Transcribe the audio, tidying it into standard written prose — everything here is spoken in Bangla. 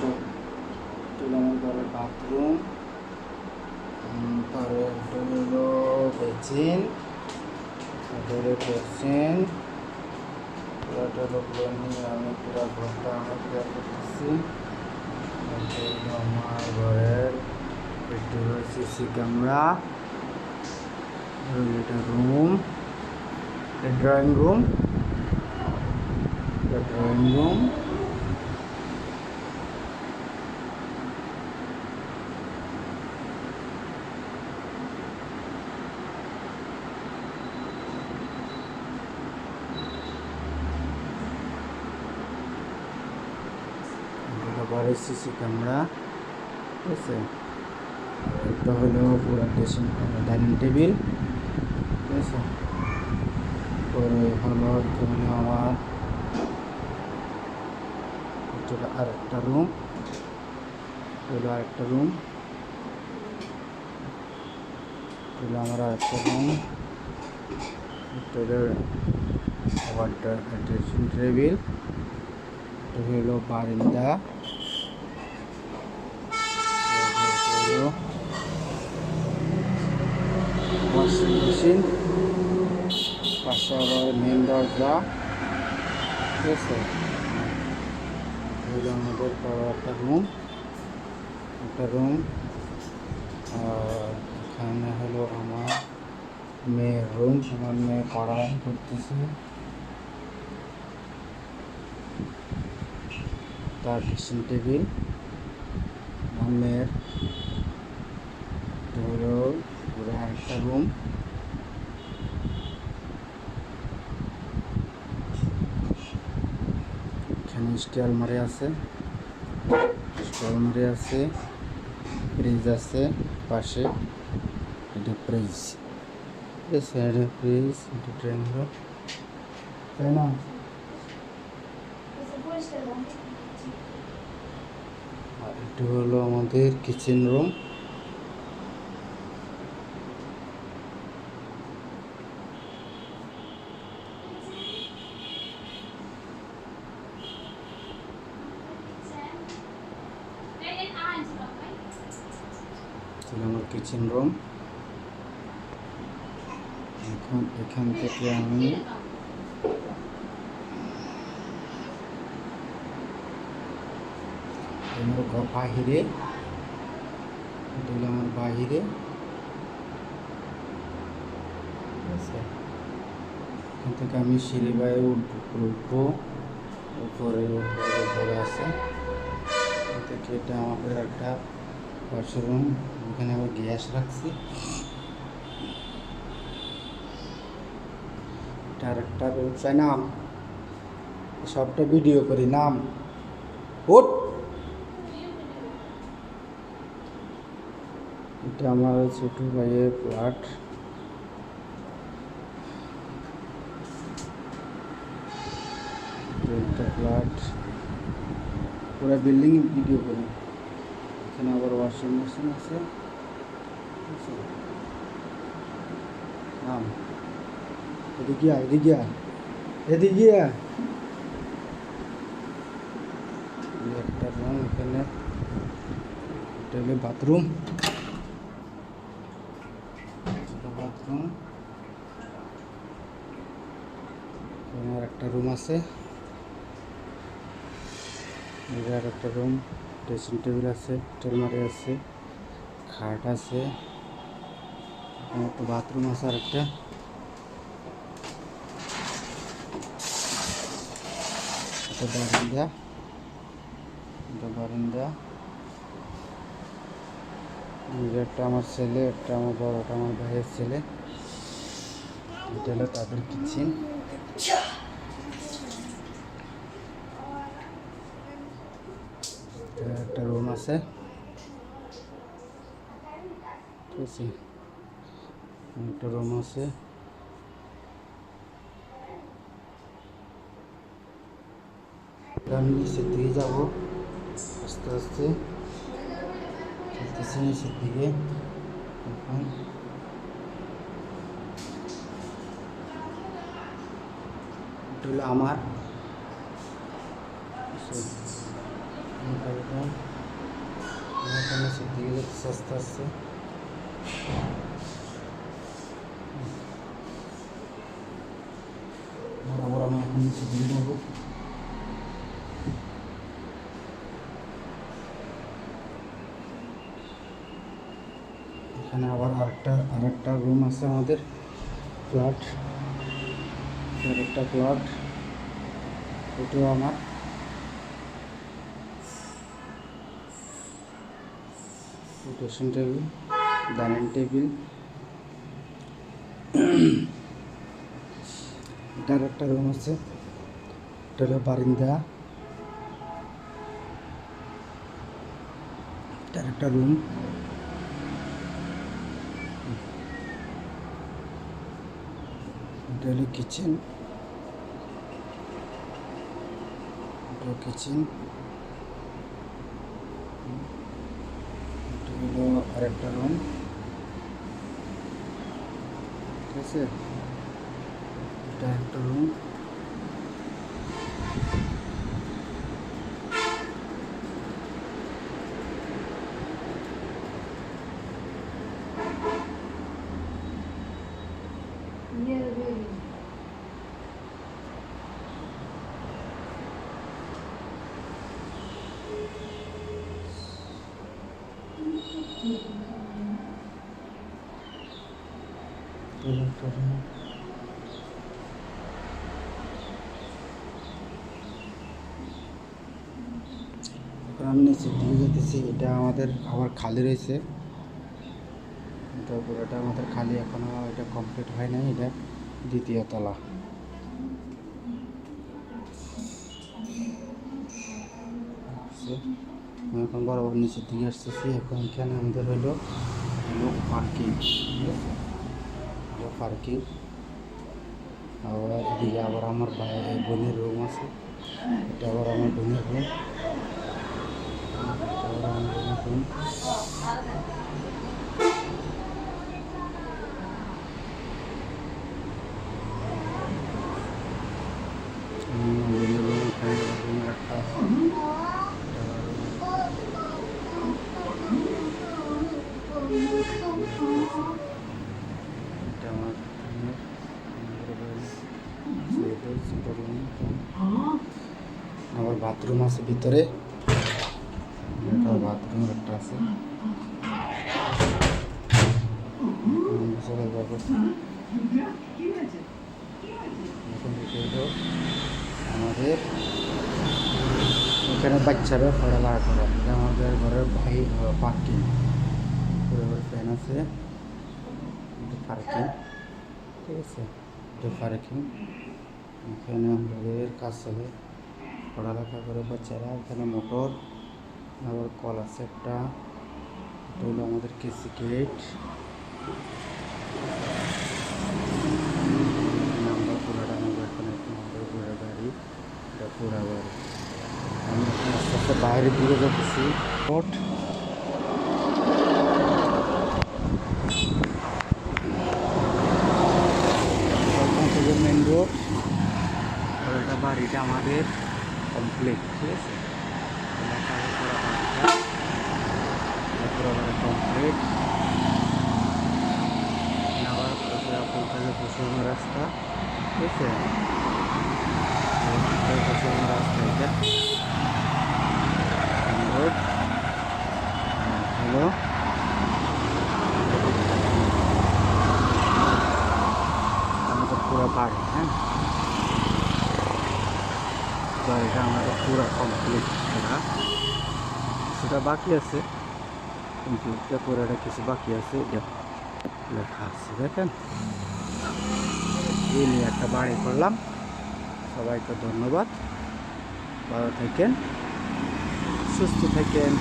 আমার ঘরের বাথরুম, তারপরে হলো বেসিন, তারপরে বেসিন, পুরাটা লোকগুলো নিয়ে আমি পুরা ঘরটা আমার ক্লিয়ার করতেছি। আমার ঘরের একটু সিসি ক্যামেরা, এটা room, drawing room, drawing room, বাড়ির সিসি ক্যামেরা, ঠিক আছে। এটা হলো পুরো ডাইনিং টেবিল, ঠিক আছে। পরে হলো আমার আরেকটা রুম, হলো আরেকটা রুম, হলো আমার আরেকটা রুম, আবার ড্রেসিং টেবিল, এটা হলো বারান্দা, ওয়াশিং মেশিন, পাশে আবার মেন দরজা, ঠিক আছে। হলো আমাদের বড় একটা রুম, আর এখানে হলো আমার মেয়ের রুম, আমার মেয়ে পড়াশোনা করতেছে, তার ড্রেসিং টেবিল, আমার মেয়ের হলো পুরো একটা রুম। এখানে স্টিল আলমারি আছে, ফ্রিজ আছে পাশে, এটা ফ্রিজ, ঠিক আছে। এটা ফ্রিজ, এটা ড্রয়িং রুম, তাই না? আর এটা হলো আমাদের কিচেন রুম, আমার কিচেন রুম। এখান থেকে আমি বাহিরে, আমার বাহিরে, এখান থেকে আমি সিঁড়ি বায়ে উঠবো, উপরে আছে। এখান থেকে এটা আমাদের একটা ওয়াশরুম, এখানে আবার গ্যাস রাখছি। এটা আরেকটা ব্যবসায় নাম, সবটা ভিডিও করি, নাম ওট। এটা আমার ছোট ভাইয়ের ফ্ল্যাট, একটা ফ্ল্যাট, পুরো বিল্ডিং ভিডিও করি। এখানে আবার ওয়াশিং মেশিন আছে, নাম এদিকে একটা রুম। এখানে এটা হলো বাথরুম, আর একটা রুম আছে, আর একটা রুম, ড্রেসিং টেবিল আছে, আলমারি আছে, খাট আছে, একটা বাথরুম আছে, আর একটা বারান্দা, একটা আমার ছেলে, একটা আমার বড়টা আমার ভাইয়ের ছেলে, এটা হলো তাদের কিচেন। একটা রুম আছে, ঠিক আছে, একটা রুম আছে। আমি নিচের দিকে যাবো আস্তে আস্তে, চলতেছি নিচের দিকে। এখন এটা হলো আমার এখানে দিকে যাচ্ছে আস্তে আস্তে। বরাবর আমি এখন নিচে দিয়ে যাবো। এখানে আবার আরেকটা রুম আছে আমাদের, ফ্ল্যাট, আরেকটা ফ্ল্যাট, এটাও আমার। ড্রেসিং টেবিল, ডাইনিং টেবিল, এটার একটা রুম আছে, এটা হলো বারিন্দা, এটার একটা রুম, এটা হলো কিচেন, এটা কিচেন, এটা হলো আরেকটা রুম, ঠিক আছে, এটা একটা রুম, এখন আমি নিচের দিকে যেতেছি। এটা আমাদের আবার খালি রয়েছে, তারপর এটা আমাদের খালি, এখনো এটা কমপ্লিট হয় নাই। এটা দ্বিতীয় তলা। আমি এখন বরাবর নিচের দিকে আসতেছি। এখন এখানে আমাদের হলো পার্কিং, ঠিক আছে, পার্কিং। আবার এদিকে আবার আমার বোনের রুম আছে, এটা আবার আমার বোনের রুম, এটা আবার আমার বোনের রুম। বোনের রুম এখানে রুমের একটা আছে, এটা আমার আবার বাথরুম আছে ভিতরে, এটা বাথরুম একটা আছে। আমাদের এখানে বাচ্চারা পড়ালেখা করে, এটা আমাদের ঘরের ভাই পার্কিং, ফ্যান আছে, পার্কিং, ঠিক আছে, এটা পার্কিং। এখানে আমাদের কাজ চলে, পড়ালেখা করে বাচ্চারা। এখানে মোটর, আবার কল আছে একটা, এটা হলো আমাদের কেসি গেট। আমরা পুরাটা আমাদের এখানে আমাদের পুরা গাড়ি, এটা পুরা গাড়ি। আমি আস্তে আস্তে বাইরের দিকে যাচ্ছি। রোড মেন রোড, এটা বাড়িটা আমাদের কমপ্লিট, ঠিক আছে, পুরো বাড়ি কমপ্লিট। আবার পশ্চিম রাস্তা, ঠিক আছে, পশ্চিম রাস্তা, এটা রোড হলো আমাদের পুরো বাড়ি। হ্যাঁ, বাড়িটা আমাদের পুরো কমপ্লিট করা, সেটা বাকি আছে, কিন্তু এটা পুরোটা কিছু বাকি আছে, এটা লেখা আছে, দেখেন। এই নিয়ে একটা বাড়ি করলাম। সবাইকে ধন্যবাদ, ভালো থাকেন, সুস্থ থাকেন।